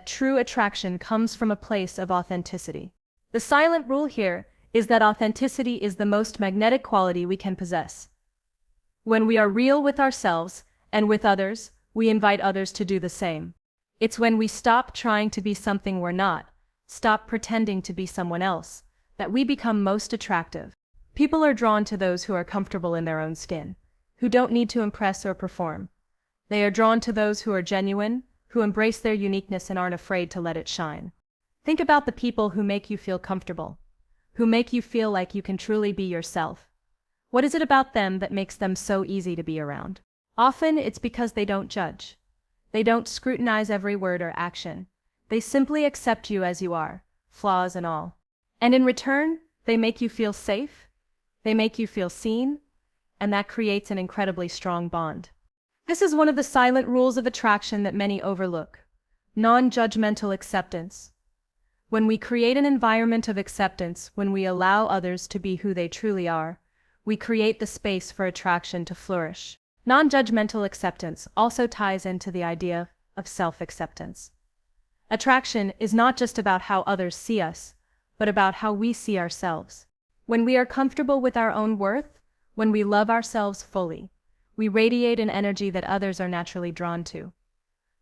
true attraction comes from a place of authenticity. The silent rule here is that authenticity is the most magnetic quality we can possess. When we are real with ourselves and with others, we invite others to do the same. It's when we stop trying to be something we're not, stop pretending to be someone else, that we become most attractive. People are drawn to those who are comfortable in their own skin, who don't need to impress or perform. They are drawn to those who are genuine, who embrace their uniqueness and aren't afraid to let it shine. Think about the people who make you feel comfortable, who make you feel like you can truly be yourself. What is it about them that makes them so easy to be around? Often it's because they don't judge. They don't scrutinize every word or action. They simply accept you as you are, flaws and all. And in return, they make you feel safe, they make you feel seen, and that creates an incredibly strong bond. This is one of the silent rules of attraction that many overlook: non-judgmental acceptance. When we create an environment of acceptance, when we allow others to be who they truly are, we create the space for attraction to flourish. Non-judgmental acceptance also ties into the idea of self-acceptance. Attraction is not just about how others see us, but about how we see ourselves. When we are comfortable with our own worth, when we love ourselves fully, we radiate an energy that others are naturally drawn to.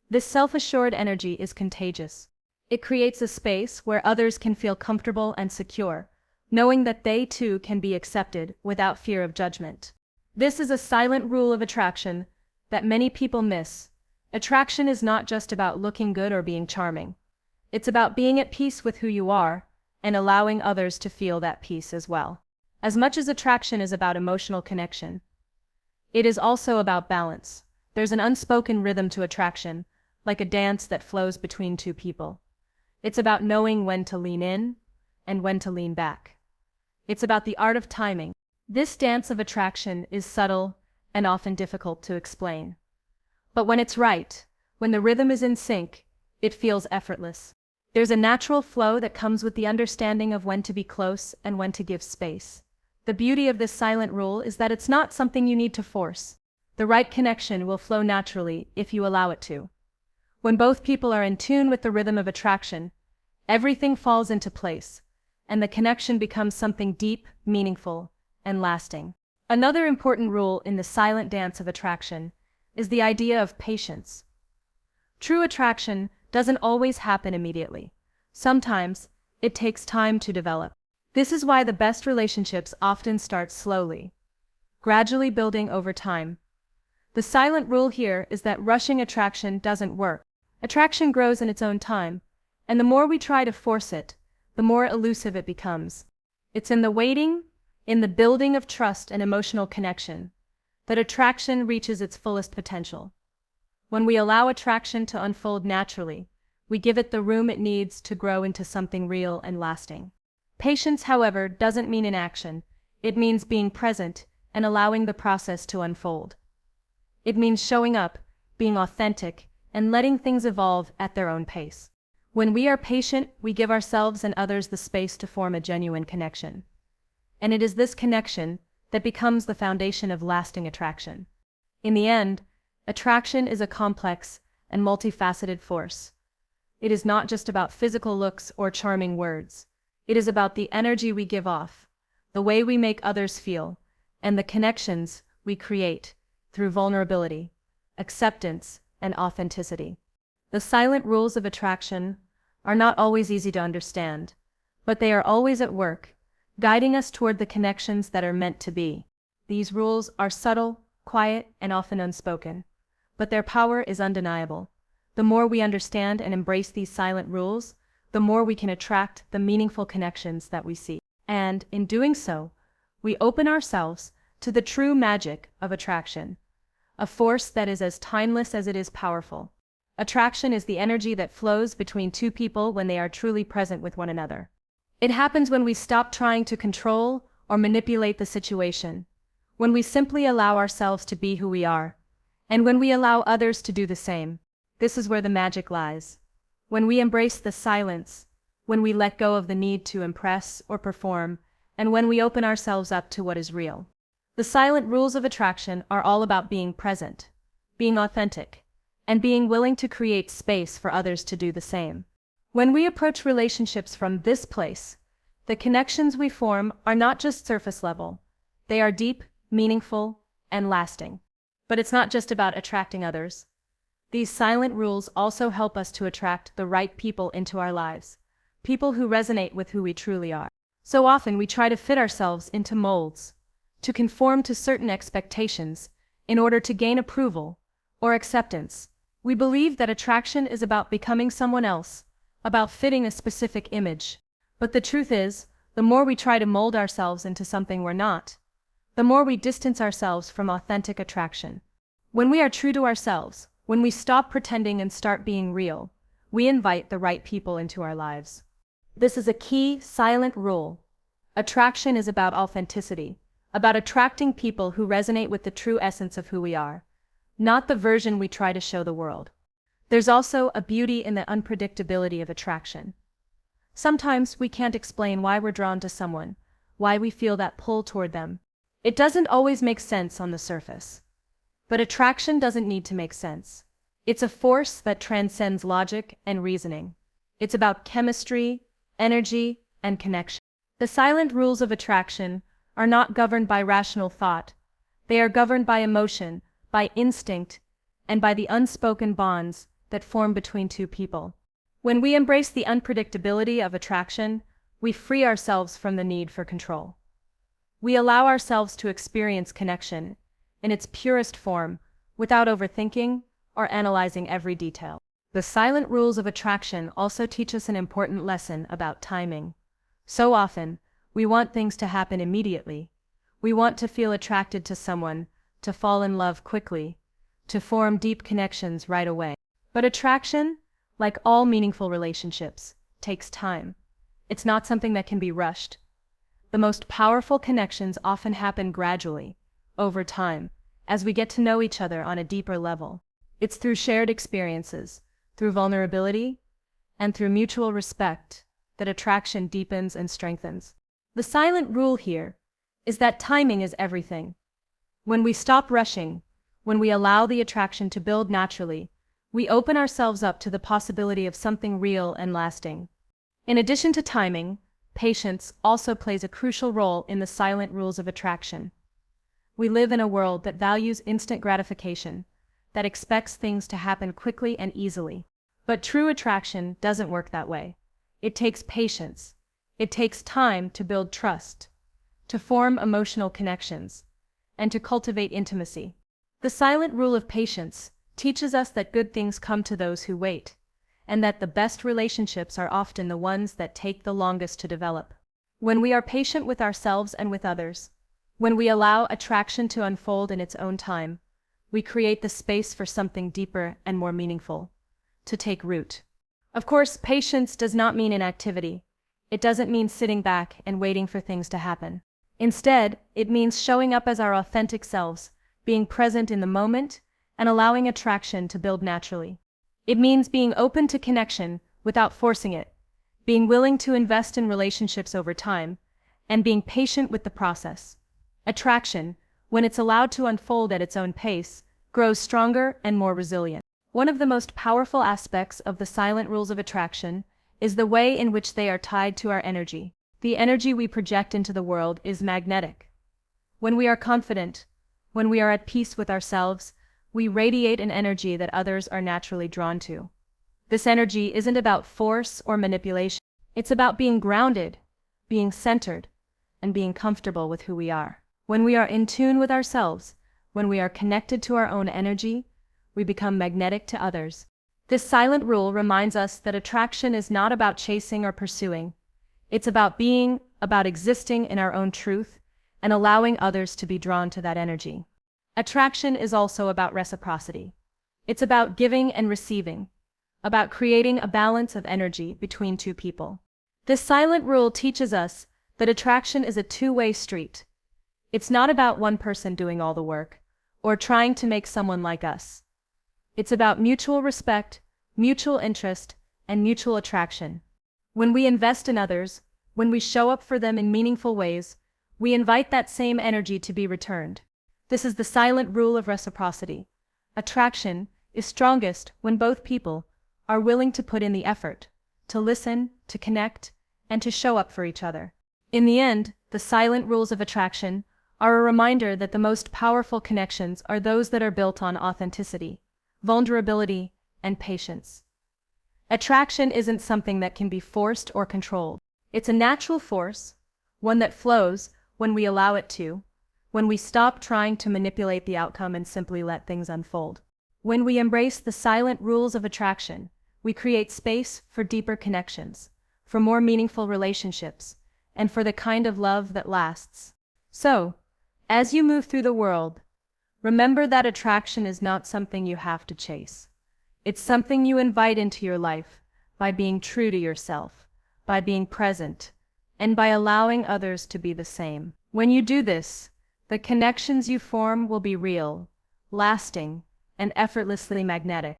This self-assured energy is contagious. It creates a space where others can feel comfortable and secure, knowing that they too can be accepted without fear of judgment. This is a silent rule of attraction that many people miss. Attraction is not just about looking good or being charming. It's about being at peace with who you are and allowing others to feel that peace as well. As much as attraction is about emotional connection, it is also about balance. There's an unspoken rhythm to attraction, like a dance that flows between two people. It's about knowing when to lean in and when to lean back. It's about the art of timing. This dance of attraction is subtle and often difficult to explain. But when it's right, when the rhythm is in sync, it feels effortless. There's a natural flow that comes with the understanding of when to be close and when to give space. The beauty of this silent rule is that it's not something you need to force. The right connection will flow naturally if you allow it to. When both people are in tune with the rhythm of attraction, everything falls into place, and the connection becomes something deep, meaningful, and lasting. Another important rule in the silent dance of attraction is the idea of patience. True attraction doesn't always happen immediately. Sometimes it takes time to develop. This is why the best relationships often start slowly, gradually building over time. The silent rule here is that rushing attraction doesn't work. Attraction grows in its own time, and the more we try to force it, the more elusive it becomes. It's in the waiting, in the building of trust and emotional connection, that attraction reaches its fullest potential. When we allow attraction to unfold naturally, we give it the room it needs to grow into something real and lasting. Patience, however, doesn't mean inaction. It means being present and allowing the process to unfold. It means showing up, being authentic, and letting things evolve at their own pace. When we are patient, we give ourselves and others the space to form a genuine connection. And it is this connection that becomes the foundation of lasting attraction. In the end, attraction is a complex and multifaceted force. It is not just about physical looks or charming words. It is about the energy we give off, the way we make others feel, and the connections we create through vulnerability, acceptance, and authenticity. The silent rules of attraction are not always easy to understand, but they are always at work, guiding us toward the connections that are meant to be. These rules are subtle, quiet, and often unspoken, but their power is undeniable. The more we understand and embrace these silent rules, the more we can attract the meaningful connections that we seek. And, in doing so, we open ourselves to the true magic of attraction, a force that is as timeless as it is powerful. Attraction is the energy that flows between two people when they are truly present with one another. It happens when we stop trying to control or manipulate the situation, when we simply allow ourselves to be who we are, and when we allow others to do the same. This is where the magic lies. When we embrace the silence, when we let go of the need to impress or perform, and when we open ourselves up to what is real. The silent rules of attraction are all about being present, being authentic, and being willing to create space for others to do the same. When we approach relationships from this place, the connections we form are not just surface level, they are deep, meaningful, and lasting. But it's not just about attracting others. These silent rules also help us to attract the right people into our lives, people who resonate with who we truly are. So often we try to fit ourselves into molds, to conform to certain expectations in order to gain approval or acceptance. We believe that attraction is about becoming someone else, about fitting a specific image. But the truth is, the more we try to mold ourselves into something we're not, the more we distance ourselves from authentic attraction. When we are true to ourselves, when we stop pretending and start being real, we invite the right people into our lives. This is a key, silent rule. Attraction is about authenticity, about attracting people who resonate with the true essence of who we are, not the version we try to show the world. There's also a beauty in the unpredictability of attraction. Sometimes we can't explain why we're drawn to someone, why we feel that pull toward them. It doesn't always make sense on the surface. But attraction doesn't need to make sense. It's a force that transcends logic and reasoning. It's about chemistry, energy, and connection. The silent rules of attraction are not governed by rational thought. They are governed by emotion, by instinct, and by the unspoken bonds that form between two people. When we embrace the unpredictability of attraction, we free ourselves from the need for control. We allow ourselves to experience connection in its purest form, without overthinking or analyzing every detail. The silent rules of attraction also teach us an important lesson about timing. So often, we want things to happen immediately. We want to feel attracted to someone, to fall in love quickly, to form deep connections right away. But attraction, like all meaningful relationships, takes time. It's not something that can be rushed. The most powerful connections often happen gradually, over time, as we get to know each other on a deeper level. It's through shared experiences, through vulnerability, and through mutual respect that attraction deepens and strengthens. The silent rule here is that timing is everything. When we stop rushing, when we allow the attraction to build naturally, we open ourselves up to the possibility of something real and lasting. In addition to timing, patience also plays a crucial role in the silent rules of attraction. We live in a world that values instant gratification, that expects things to happen quickly and easily. But true attraction doesn't work that way. It takes patience. It takes time to build trust, to form emotional connections, and to cultivate intimacy. The silent rule of patience teaches us that good things come to those who wait, and that the best relationships are often the ones that take the longest to develop. When we are patient with ourselves and with others, when we allow attraction to unfold in its own time, we create the space for something deeper and more meaningful to take root. Of course, patience does not mean inactivity. It doesn't mean sitting back and waiting for things to happen. Instead, it means showing up as our authentic selves, being present in the moment, and allowing attraction to build naturally. It means being open to connection without forcing it, being willing to invest in relationships over time, and being patient with the process. Attraction, when it's allowed to unfold at its own pace, grows stronger and more resilient. One of the most powerful aspects of the silent rules of attraction is the way in which they are tied to our energy. The energy we project into the world is magnetic. When we are confident, when we are at peace with ourselves, we radiate an energy that others are naturally drawn to. This energy isn't about force or manipulation. It's about being grounded, being centered, and being comfortable with who we are. When we are in tune with ourselves, when we are connected to our own energy, we become magnetic to others. This silent rule reminds us that attraction is not about chasing or pursuing. It's about being, about existing in our own truth, and allowing others to be drawn to that energy. Attraction is also about reciprocity. It's about giving and receiving, about creating a balance of energy between two people. This silent rule teaches us that attraction is a two-way street. It's not about one person doing all the work, or trying to make someone like us. It's about mutual respect, mutual interest, and mutual attraction. When we invest in others, when we show up for them in meaningful ways, we invite that same energy to be returned. This is the silent rule of reciprocity. Attraction is strongest when both people are willing to put in the effort, to listen, to connect, and to show up for each other. In the end, the silent rules of attraction are a reminder that the most powerful connections are those that are built on authenticity, vulnerability, and patience. Attraction isn't something that can be forced or controlled. It's a natural force, one that flows when we allow it to, when we stop trying to manipulate the outcome and simply let things unfold. When we embrace the silent rules of attraction, we create space for deeper connections, for more meaningful relationships, and for the kind of love that lasts. So, as you move through the world, remember that attraction is not something you have to chase. It's something you invite into your life by being true to yourself, by being present, and by allowing others to be the same. When you do this, the connections you form will be real, lasting, and effortlessly magnetic.